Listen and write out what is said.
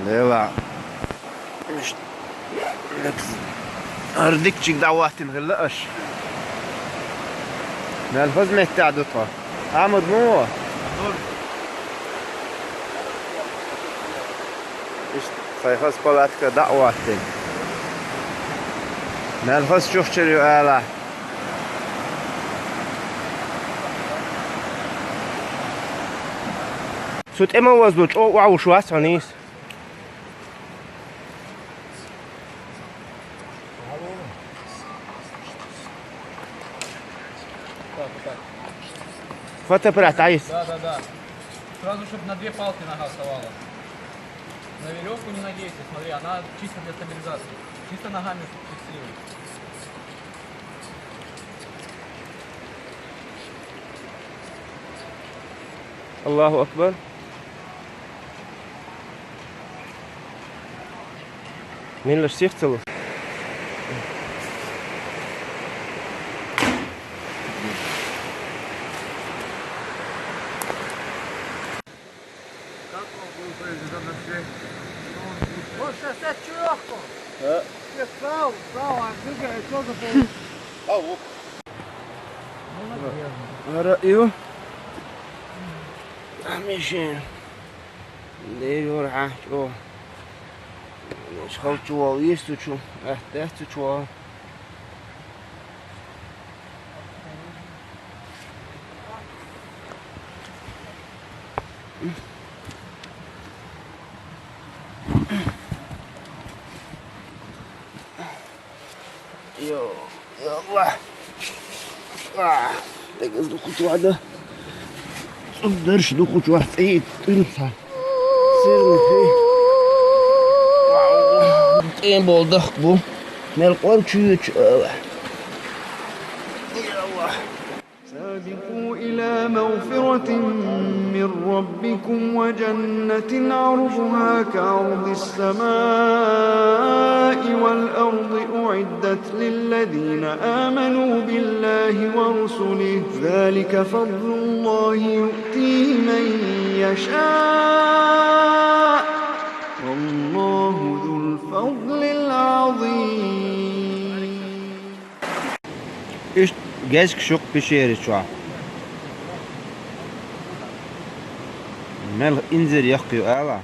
لا مش أردك دعوات غلاش نالفز مهتعدتها عمود مو إيش خيخص قلتك دعوات نالفز شوف شريو آله سوت إما وزلوش أو وعو شو أسعنيس Фотоаппарат, а есть? Да. Сразу, чтобы на 2 палки нога вставала. На веревку не надейся, смотри, она чисто для стабилизации. Чисто ногами фиксируй. الله أكبر. مين اللي اشتغل؟ Poxa, você é tioco! É. Pessoal, a briga é toda por... رأيه مشين اللي يروح شو مش خوتوا ويستو شو احتاجت شو يو يلا تقصد خط واحدة مقدرش ناخد واحد ايه تنفع سيرنا فيه ايه بولدخ بو نلقون تشويش يلا سابقوا إلى مغفرة من ربكم وجنة عرضها كعرض السماء والأرض أعدت للذين آمنوا بالله ورسله ذلك فضل الله يؤتيه من يشاء والله ذو الفضل العظيم. ايش جايزك شوق بشيري شو مال انزل يحكي اعلى